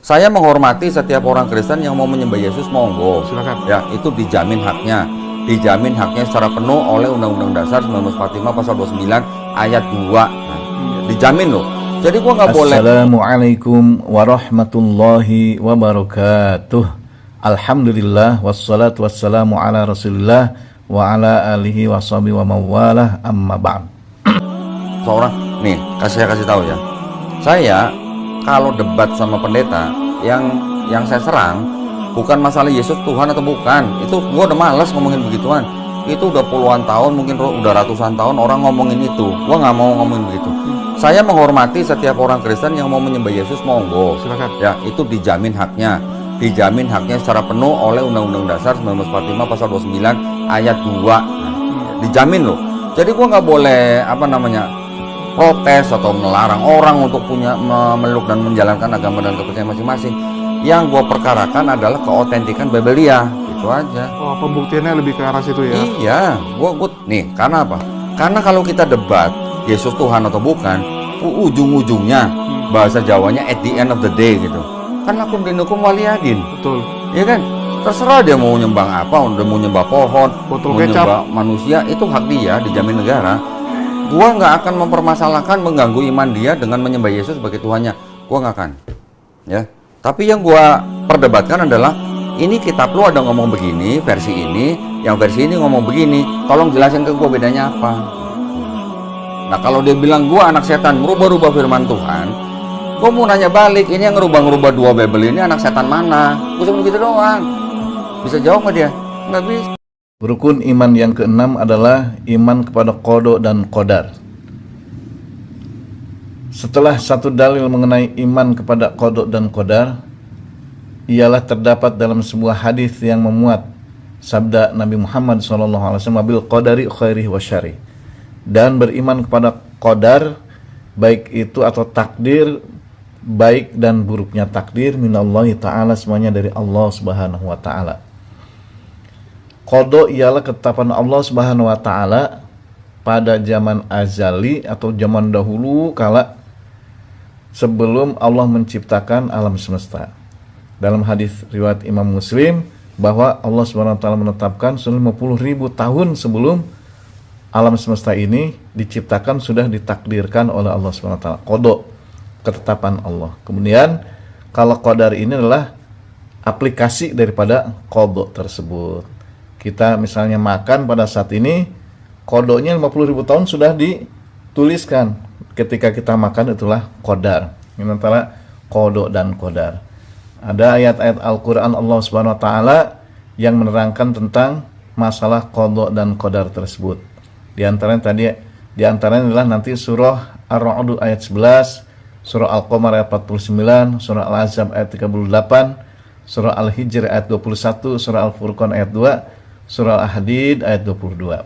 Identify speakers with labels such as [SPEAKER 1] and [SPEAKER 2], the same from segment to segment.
[SPEAKER 1] Saya menghormati setiap orang Kristen yang mau menyembah Yesus, monggo.
[SPEAKER 2] Silakan.
[SPEAKER 1] Ya, itu dijamin haknya. Dijamin haknya secara penuh oleh Undang-Undang Dasar 1945 pasal 29 ayat 2. Nah, dijamin loh. Jadi gua nggak boleh.
[SPEAKER 3] Assalamualaikum warahmatullahi wabarakatuh. Alhamdulillah wassalatu wassalamu ala Rasulillah wa ala alihi washabihi wa mawalah, amma ba'd.
[SPEAKER 1] Seorang nih, saya kasih tahu ya. Saya kalau debat sama pendeta yang saya serang bukan masalah Yesus Tuhan atau bukan. Itu gua udah malas ngomongin begituan. Itu udah puluhan tahun, mungkin udah ratusan tahun orang ngomongin itu. Gua nggak mau ngomongin begitu. Saya menghormati setiap orang Kristen yang mau menyembah Yesus, monggo.
[SPEAKER 2] Silakan.
[SPEAKER 1] Ya, itu dijamin haknya. Dijamin haknya secara penuh oleh Undang-Undang Dasar 1945 pasal 29 ayat 2. Nah, dijamin loh. Jadi gua nggak boleh protes atau melarang orang untuk memeluk dan menjalankan agama dan kepercayaan masing-masing. Yang gue perkarakan adalah keotentikan Biblia, itu aja.
[SPEAKER 2] Oh, pembuktiannya lebih ke arah situ ya?
[SPEAKER 1] Iya, gue nih, karena apa? Karena kalau kita debat Yesus Tuhan atau bukan, ujung-ujungnya bahasa Jawanya at the end of the day gitu. Kan lakum dinukum waliyadin.
[SPEAKER 2] Betul.
[SPEAKER 1] Iya kan? Terserah dia mau nyembah apa, udah mau nyembah pohon,
[SPEAKER 2] Botol
[SPEAKER 1] mau
[SPEAKER 2] kecap,
[SPEAKER 1] nyembah manusia, itu hak dia, dijamin negara. Gua nggak akan mempermasalahkan mengganggu iman dia dengan menyembah Yesus sebagai Tuhannya. Gua nggak akan, ya. Tapi yang gua perdebatkan adalah ini kitab lu ada ngomong begini, versi ini, yang versi ini ngomong begini. Tolong jelasin ke gua bedanya apa. Nah kalau dia bilang gua anak setan merubah-rubah firman Tuhan, gua mau nanya balik, ini yang ngerubah-rubah dua Bible ini anak setan mana? Gua cuma gitu doang. Bisa jawab nggak dia? Nggak bisa.
[SPEAKER 3] Rukun iman yang keenam adalah iman kepada qada dan qadar. Setelah satu dalil mengenai iman kepada qada dan qadar, ialah terdapat dalam sebuah hadis yang memuat sabda Nabi Muhammad SAW, bil qadari khairihi wa syarri, dan beriman kepada qadar, baik itu atau takdir, baik dan buruknya takdir, minallahi ta'ala, semuanya dari Allah Subhanahu wa ta'ala. Qada ialah ketetapan Allah Subhanahu wa ta'ala pada zaman azali atau zaman dahulu kala sebelum Allah menciptakan alam semesta. Dalam hadis riwayat Imam Muslim bahwa Allah Subhanahu wa ta'ala menetapkan 50.000 tahun sebelum alam semesta ini diciptakan sudah ditakdirkan oleh Allah Subhanahu wa ta'ala. Qada, ketetapan Allah. Kemudian kalau qadar ini adalah aplikasi daripada qada tersebut. Kita misalnya makan pada saat ini, kodonya 50.000 tahun sudah dituliskan. Ketika kita makan itulah qadar. Ini antara qada dan qadar. Ada ayat-ayat Al-Quran Allah Subhanahu wa ta'ala yang menerangkan tentang masalah qada dan qadar tersebut. Di antaranya adalah nanti surah Ar-Ra'd ayat 11, surah Al-Qamar ayat 49, surah Al-Ahzab ayat 38, surah Al-Hijr ayat 21, surah Al-Furqan ayat 2, surah Al-Hadid ayat 22.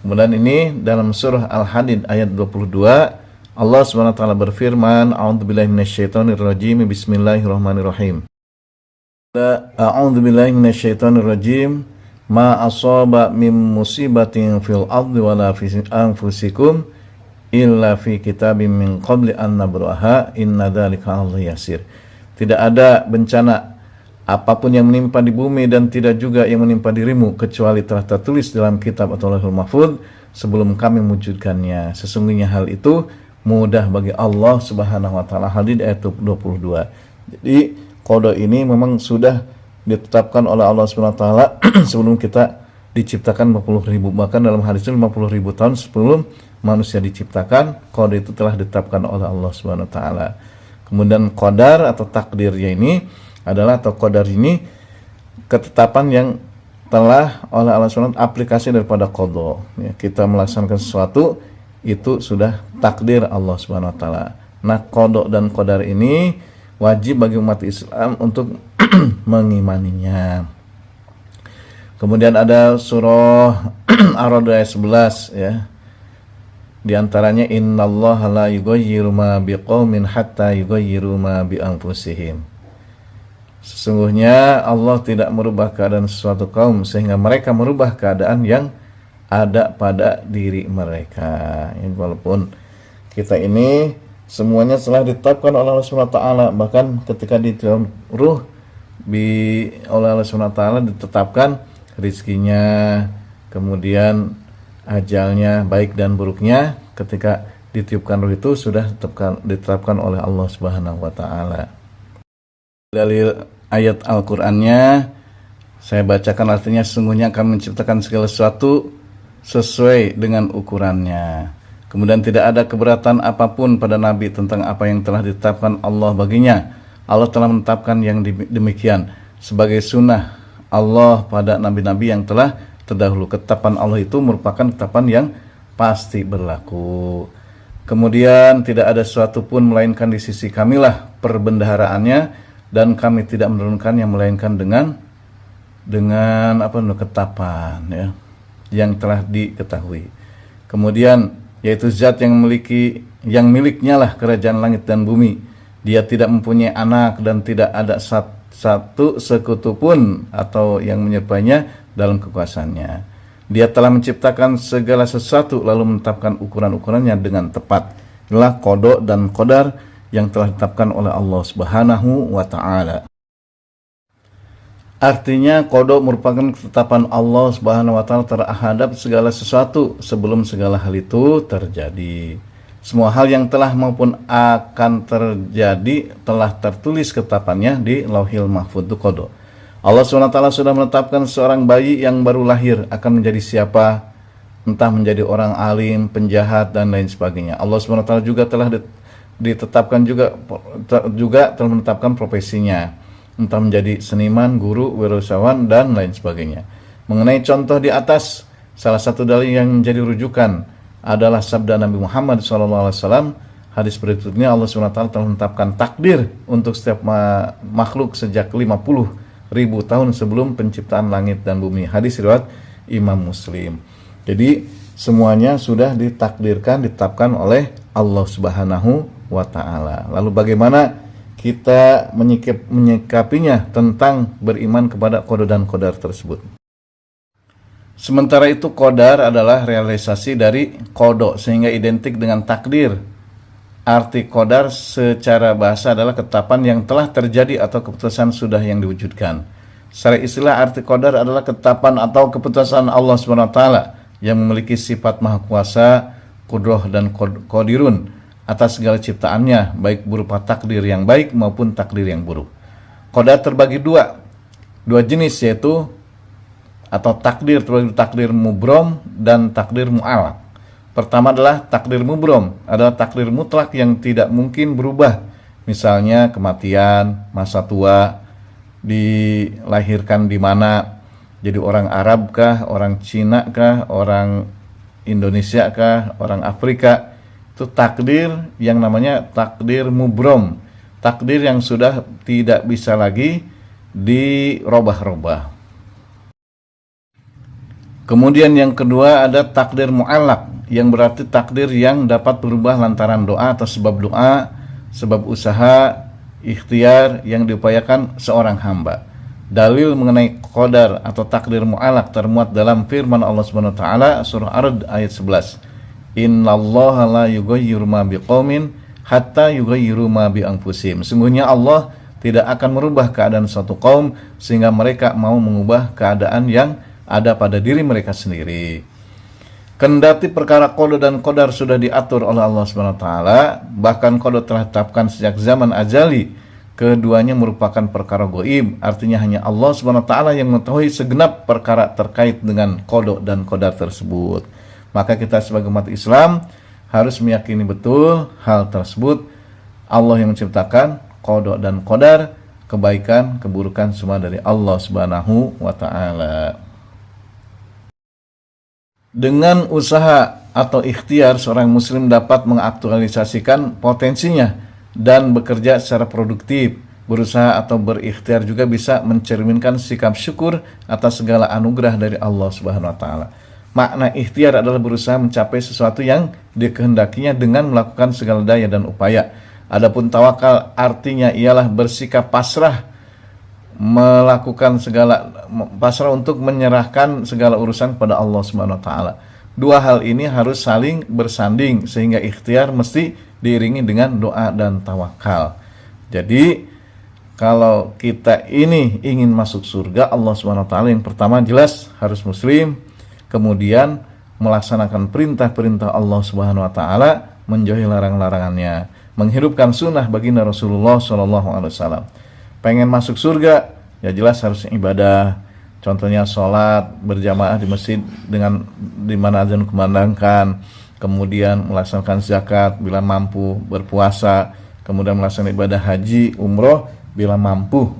[SPEAKER 3] Kemudian ini dalam surah Al-Hadid ayat 22, Allah SWT berfirman, A'udzubillahi minasyaitonirrajim, bismillahirrahmanirrahim. A'udzubillahi minasyaitonirrajim, ma asaba min musibatin fil ardi wala fi anfusikum illa fi kitabim min qabli an nabraha inna dzalika 'alallahi yasir. Tidak ada bencana apapun yang menimpa di bumi dan tidak juga yang menimpa dirimu kecuali telah tertulis dalam kitab atau Lauhul Mahfuz sebelum kami mewujudkannya. Sesungguhnya hal itu mudah bagi Allah Subhanahu wa ta'ala. Hadid ayat 22. Jadi qada ini memang sudah ditetapkan oleh Allah Subhanahu wa ta'ala sebelum kita diciptakan 50.000, bahkan dalam hadis itu 50.000 tahun sebelum manusia diciptakan, qada itu telah ditetapkan oleh Allah Subhanahu wa ta'ala. Kemudian qadar atau takdirnya ini adalah, atau qadar ini ketetapan yang telah oleh Allah SWT aplikasi daripada qada. Ya, kita melaksanakan sesuatu itu sudah takdir Allah Subhanahu wa taala. Nah, qada dan qadar ini wajib bagi umat Islam untuk mengimaninya. Kemudian ada surah Ar-Ra'd ayat 11 ya. Di antaranya innallaha la yughayyiru ma biqaumin hatta yughayyiru ma bi anfusihim. Sesungguhnya Allah tidak merubah keadaan suatu kaum sehingga mereka merubah keadaan yang ada pada diri mereka. Walaupun kita ini semuanya telah ditetapkan oleh Allah SWT. Bahkan ketika di dalam ruh oleh Allah SWT ditetapkan rizkinya, kemudian ajalnya, baik dan buruknya. Ketika ditiupkan ruh itu sudah ditetapkan oleh Allah Subhanahu wa taala. Dalil ayat Al-Qur'annya saya bacakan, artinya sesungguhnya akan menciptakan segala sesuatu sesuai dengan ukurannya. Kemudian tidak ada keberatan apapun pada Nabi tentang apa yang telah ditetapkan Allah baginya. Allah telah menetapkan yang demikian sebagai sunnah Allah pada nabi-nabi yang telah terdahulu. Ketetapan Allah itu merupakan ketetapan yang pasti berlaku. Kemudian tidak ada sesuatu pun melainkan di sisi kamilah perbendaharaannya, dan kami tidak menurunkan yang melainkan dengan ketetapan ya, yang telah diketahui. Kemudian yaitu zat yang miliknya lah kerajaan langit dan bumi. Dia tidak mempunyai anak dan tidak ada satu sekutu pun atau yang menyerpainya dalam kekuasaannya. Dia telah menciptakan segala sesuatu lalu menetapkan ukuran-ukurannya dengan tepat. Inilah qada dan qadar yang telah ditetapkan oleh Allah Subhanahu wa taala. Artinya qada merupakan ketetapan Allah Subhanahu wa taala terhadap segala sesuatu sebelum segala hal itu terjadi. Semua hal yang telah maupun akan terjadi telah tertulis ketetapannya di Lauhil Mahfuz qada. Allah SWT sudah menetapkan seorang bayi yang baru lahir akan menjadi siapa, entah menjadi orang alim, penjahat, dan lain sebagainya. Allah SWT juga telah ditetapkan juga telah menetapkan profesinya, entah menjadi seniman, guru, wirausahawan, dan lain sebagainya. Mengenai contoh di atas, salah satu dalil yang menjadi rujukan adalah sabda Nabi Muhammad SAW. Hadis berikutnya, Allah SWT telah menetapkan takdir untuk setiap makhluk sejak 50.000 tahun sebelum penciptaan langit dan bumi. Hadis riwayat Imam Muslim. Jadi semuanya sudah ditakdirkan, ditetapkan oleh Allah Subhanahu wa taala. Lalu bagaimana kita menyikapinya tentang beriman kepada qada dan qadar tersebut? Sementara itu qadar adalah realisasi dari qada sehingga identik dengan takdir. Arti qadar secara bahasa adalah ketetapan yang telah terjadi atau keputusan sudah yang diwujudkan. Secara istilah arti qadar adalah ketetapan atau keputusan Allah SWT yang memiliki sifat maha kuasa, qudrah dan qadirun atas segala ciptaannya, baik berupa takdir yang baik maupun takdir yang buruk. Qadar terbagi dua jenis, yaitu atau takdir terbagi takdir mubrom dan takdir mu'allaq. Pertama adalah takdir mubrom, adalah takdir mutlak yang tidak mungkin berubah. Misalnya kematian, masa tua, dilahirkan di mana, jadi orang Arab kah, orang Cina kah, orang Indonesia kah, orang Afrika. Itu takdir yang namanya takdir mubrom, takdir yang sudah tidak bisa lagi dirubah-rubah. Kemudian yang kedua ada takdir mu'allaq, yang berarti takdir yang dapat berubah lantaran doa atau sebab doa, sebab usaha, ikhtiar yang diupayakan seorang hamba. Dalil mengenai qadar atau takdir mu'allaq termuat dalam firman Allah Subhanahu wa taala surah Ar-Ra'd ayat 11. Innallaha la yughayyiru ma biqaumin hatta yughayyiru ma bi anfusihim. Sungguhnya Allah tidak akan merubah keadaan suatu kaum sehingga mereka mau mengubah keadaan yang ada pada diri mereka sendiri. Kendati perkara qada dan qadar sudah diatur oleh Allah SWT, bahkan qada telah ditetapkan sejak zaman azali, keduanya merupakan perkara gaib, artinya hanya Allah SWT yang mengetahui segenap perkara terkait dengan qada dan qadar tersebut. Maka kita sebagai umat Islam harus meyakini betul hal tersebut. Allah yang menciptakan qada dan qadar, kebaikan, keburukan semua dari Allah Subhanahu wa taala. Dengan usaha atau ikhtiar, seorang muslim dapat mengaktualisasikan potensinya dan bekerja secara produktif. Berusaha atau berikhtiar juga bisa mencerminkan sikap syukur atas segala anugerah dari Allah Subhanahu wa taala. Makna ikhtiar adalah berusaha mencapai sesuatu yang dikehendakinya dengan melakukan segala daya dan upaya. Adapun tawakal artinya ialah bersikap pasrah, pasrah untuk menyerahkan segala urusan kepada Allah Subhanahu wa taala. Dua hal ini harus saling bersanding sehingga ikhtiar mesti diiringi dengan doa dan tawakal. Jadi kalau kita ini ingin masuk surga Allah Subhanahu wa taala, yang pertama jelas harus muslim, kemudian melaksanakan perintah-perintah Allah Subhanahu wa taala, menjauhi larang-larangannya, menghidupkan sunnah baginda Rasulullah sallallahu alaihi wasallam. Pengen masuk surga, ya jelas harus ibadah. Contohnya sholat berjamaah di masjid dengan di mana azan kumandangkan, kemudian melaksanakan zakat bila mampu, berpuasa, kemudian melaksanakan ibadah haji, umroh bila mampu,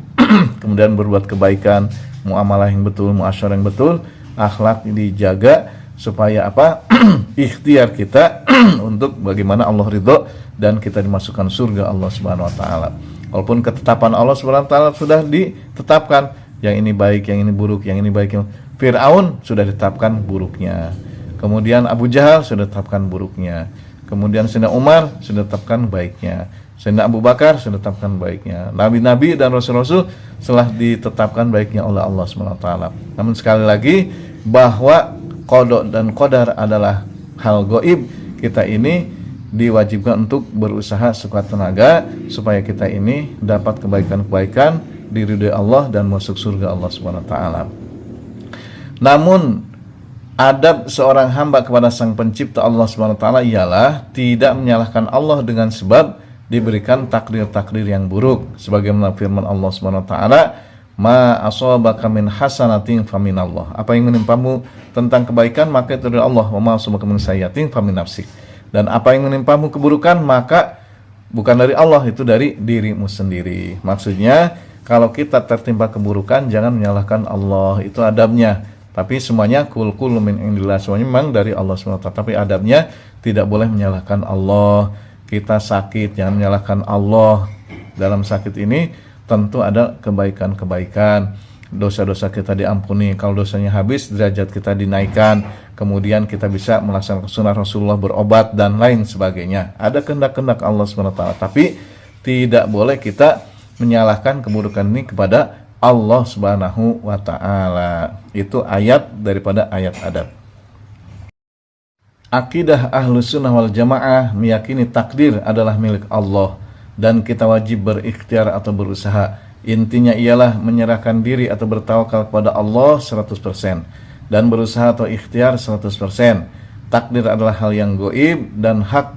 [SPEAKER 3] kemudian berbuat kebaikan, muamalah yang betul, muasyarah yang betul, akhlak dijaga supaya apa? Ikhtiar kita untuk bagaimana Allah ridho dan kita dimasukkan surga Allah Subhanahu wa taala. Walaupun ketetapan Allah Subhanahu wa taala sudah ditetapkan, yang ini baik, yang ini buruk, yang ini baik. Fir'aun sudah ditetapkan buruknya. Kemudian Abu Jahal sudah ditetapkan buruknya. Kemudian Sayyidina Umar sudah ditetapkan baiknya. Sayyidina Abu Bakar sudah ditetapkan baiknya. Nabi-nabi dan rasul-rasul telah ditetapkan baiknya oleh Allah Subhanahu wa taala. Namun sekali lagi bahwa qada dan qadar adalah hal gaib, kita ini diwajibkan untuk berusaha sekuat tenaga supaya kita ini dapat kebaikan-kebaikan, diridhoi Allah dan masuk surga Allah Subhanahu wa taala. Namun adab seorang hamba kepada Sang Pencipta Allah Subhanahu wa taala ialah tidak menyalahkan Allah dengan sebab diberikan takdir-takdir yang buruk, sebagaimana firman Allah Subhanahu wa taala, ma asabaka min hasanatin faminallah. Apa yang menimpamu tentang kebaikan maka itu dari Allah, wa ma asabaka min sayyi'atin famin nafsik. Dan apa yang menimpamu keburukan maka bukan dari Allah, itu dari dirimu sendiri. Maksudnya kalau kita tertimpa keburukan jangan menyalahkan Allah, itu adabnya. Tapi semuanya kul min indillah, semuanya memang dari Allah SWT. Tapi adabnya tidak boleh menyalahkan Allah. Kita sakit jangan menyalahkan Allah. Dalam sakit ini tentu ada kebaikan-kebaikan. Dosa-dosa kita diampuni, kalau dosanya habis derajat kita dinaikkan. Kemudian kita bisa melaksanakan sunnah Rasulullah, berobat dan lain sebagainya. Ada kehendak-kehendak Allah SWT. Tapi tidak boleh kita menyalahkan keburukan ini kepada Allah Subhanahu wa taala. Itu ayat daripada ayat adab. Akidah Ahlus Sunnah wal Jamaah meyakini takdir adalah milik Allah dan kita wajib berikhtiar atau berusaha. Intinya ialah menyerahkan diri atau bertawakal kepada Allah 100% dan berusaha atau ikhtiar 100%. Takdir adalah hal yang gaib dan hak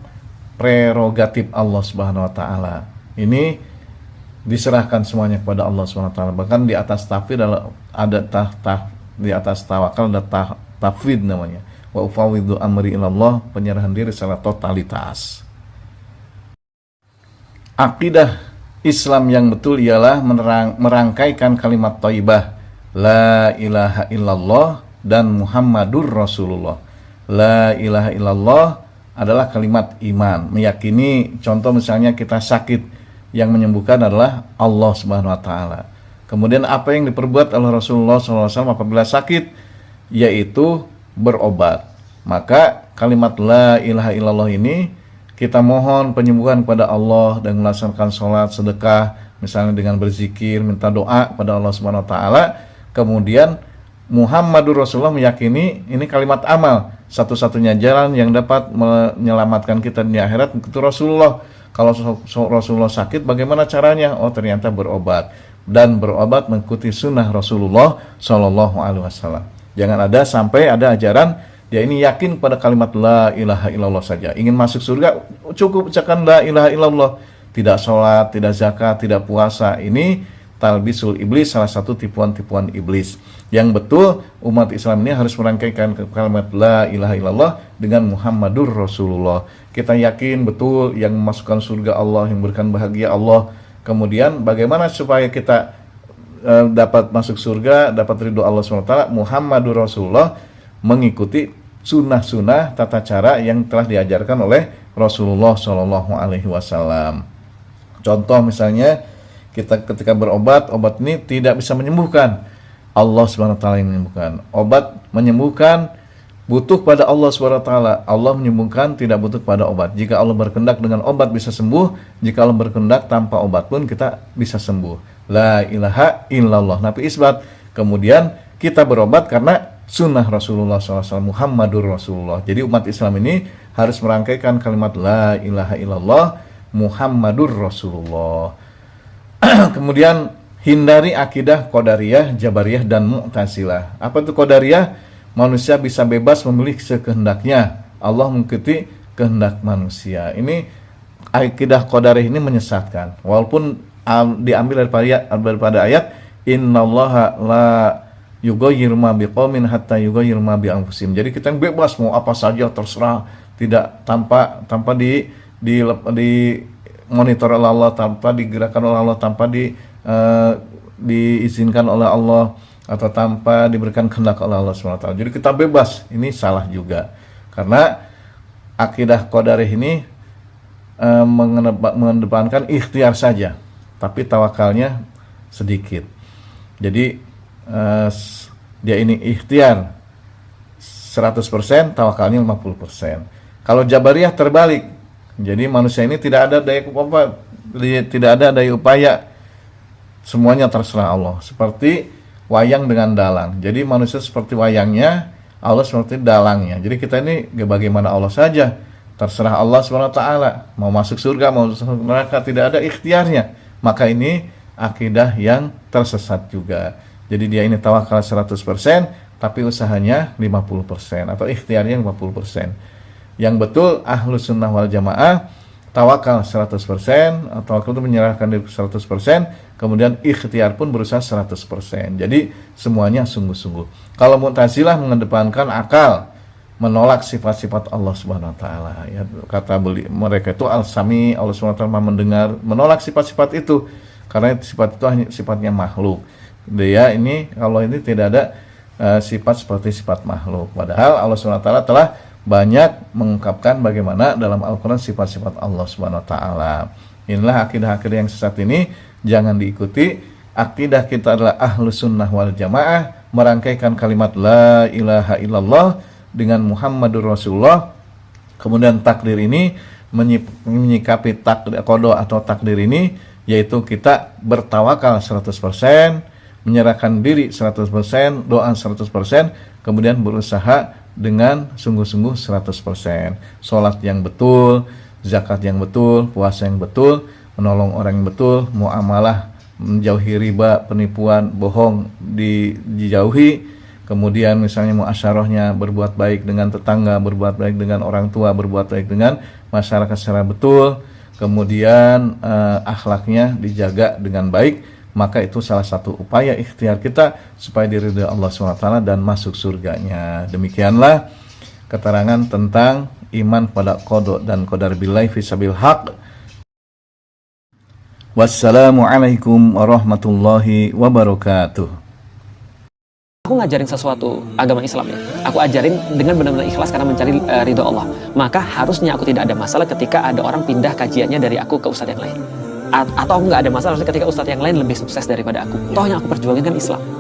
[SPEAKER 3] prerogatif Allah Subhanahu wa taala. Ini diserahkan semuanya kepada Allah SWT. Bahkan di atas tafwid ada di atas tawakal ada tafwid namanya. Wa ufawwidhu amri ilallah, penyerahan diri secara totalitas. Akidah Islam yang betul ialah merangkaikan kalimat thayyibah la ilaha illallah dan Muhammadur Rasulullah. La ilaha illallah adalah kalimat iman, meyakini contoh misalnya kita sakit, yang menyembuhkan adalah Allah Subhanahu wa taala. Kemudian apa yang diperbuat oleh Rasulullah SAW apabila sakit, yaitu berobat. Maka kalimat la ilaha illallah ini kita mohon penyembuhan kepada Allah dan melaksanakan sholat, sedekah, misalnya dengan berzikir, minta doa kepada Allah Subhanahu wa taala. Kemudian Muhammadur Rasulullah meyakini ini kalimat amal, satu-satunya jalan yang dapat menyelamatkan kita di akhirat itu Rasulullah. Kalau Rasulullah sakit, bagaimana caranya? Oh, ternyata berobat, dan berobat mengikuti sunnah Rasulullah Shallallahu Alaihi Wasallam. Jangan ada sampai ada ajaran dia ini yakin pada kalimat la ilaha illallah saja, ingin masuk surga cukup ucapkan la ilaha illallah, tidak sholat, tidak zakat, tidak puasa. Ini talbisul iblis, salah satu tipuan-tipuan iblis. Yang betul umat Islam ini harus merangkaikan kalimat la ilaha illallah dengan Muhammadur Rasulullah. Kita yakin betul yang memasukkan surga Allah, yang memberikan bahagia Allah. Kemudian bagaimana supaya kita dapat masuk surga, dapat ridho Allah SWT? Muhammadur Rasulullah, mengikuti sunnah-sunnah tata cara yang telah diajarkan oleh Rasulullah SAW. Contoh misalnya kita ketika berobat, obat ini tidak bisa menyembuhkan, Allah SWT yang menyembuhkan. Obat menyembuhkan butuh pada Allah SWT. Allah menyembuhkan, tidak butuh pada obat. Jika Allah berkehendak dengan obat bisa sembuh, jika Allah berkehendak tanpa obat pun kita bisa sembuh. La ilaha illallah, nabi isbat. Kemudian kita berobat karena sunnah Rasulullah SAW, Muhammadur Rasulullah. Jadi umat Islam ini harus merangkaikan kalimat la ilaha illallah Muhammadur Rasulullah. Kemudian hindari akidah Qadariyah, Jabariyah, dan Mu'tazilah. Apa itu Qadariyah? Manusia bisa bebas memilih sekehendaknya. Allah mengikuti kehendak manusia. Ini akidah Qadariyah ini menyesatkan. Walaupun diambil daripada ayat innallaha la yughayyiru ma biqaumin hatta yughayyiru ma bi anfusihim. Jadi kita bebas mau apa saja terserah, tidak tanpa di monitor oleh Allah, tanpa digerakkan oleh Allah, tanpa diizinkan oleh Allah, atau tanpa diberikan kehendak oleh Allah SWT. Jadi kita bebas. Ini salah juga, karena akidah Qadariyah ini mengedepankan ikhtiar saja, tapi tawakalnya sedikit. Jadi dia ini ikhtiar 100%, tawakalnya 50%. Kalau Jabariyah terbalik. Jadi manusia ini tidak ada daya upaya, semuanya terserah Allah. Seperti wayang dengan dalang. Jadi manusia seperti wayangnya, Allah seperti dalangnya. Jadi kita ini bagaimana Allah saja, terserah Allah SWT. Mau masuk surga, mau masuk neraka, tidak ada ikhtiarnya. Maka ini akidah yang tersesat juga. Jadi dia ini tawakal 100%, tapi usahanya 50%, atau ikhtiarnya 50%. Yang betul Ahlus Sunnah wal Jamaah tawakal 100%, tawakal itu menyerahkan diri 100%, kemudian ikhtiar pun berusaha 100%. Jadi semuanya sungguh-sungguh. Kalau Mu'tazilah mengedepankan akal, menolak sifat-sifat Allah Subhanahu wa taala. Ya, kata mereka itu Al-Sami, Allah Subhanahu wa taala mendengar, menolak sifat-sifat itu karena sifat itu hanya sifatnya makhluk. Dia ini, kalau ini tidak ada sifat seperti sifat makhluk. Padahal Allah Subhanahu wa taala telah banyak mengungkapkan bagaimana dalam Al-Quran sifat-sifat Allah Subhanahu wa taala. Inilah akidah-akidah yang sesat ini, jangan diikuti. Akidah kita adalah Ahlus Sunnah wal Jamaah, merangkaikan kalimat la ilaha illallah dengan Muhammadur Rasulullah. Kemudian takdir ini menyikapi qada atau takdir ini, yaitu kita bertawakal 100%, menyerahkan diri 100%, doa 100%, kemudian berusaha dengan sungguh-sungguh 100%. Sholat yang betul, zakat yang betul, puasa yang betul, menolong orang yang betul, muamalah, menjauhi riba, penipuan, bohong dijauhi. Kemudian misalnya muasyarahnya berbuat baik dengan tetangga, berbuat baik dengan orang tua, berbuat baik dengan masyarakat secara betul. Kemudian akhlaknya dijaga dengan baik. Maka itu salah satu upaya ikhtiar kita supaya diridhoi Allah SWT dan masuk surganya. Demikianlah keterangan tentang iman pada qada dan qadar billahi fisabil haq. Wassalamualaikum warahmatullahi wabarakatuh.
[SPEAKER 4] Aku ngajarin sesuatu agama Islam ya. Aku ajarin dengan benar-benar ikhlas karena mencari ridho Allah. Maka harusnya aku tidak ada masalah ketika ada orang pindah kajiannya dari aku ke ustadz yang lain. Atau aku nggak ada masalah ketika ustadz yang lain lebih sukses daripada aku. Toh yang aku perjuangin kan Islam.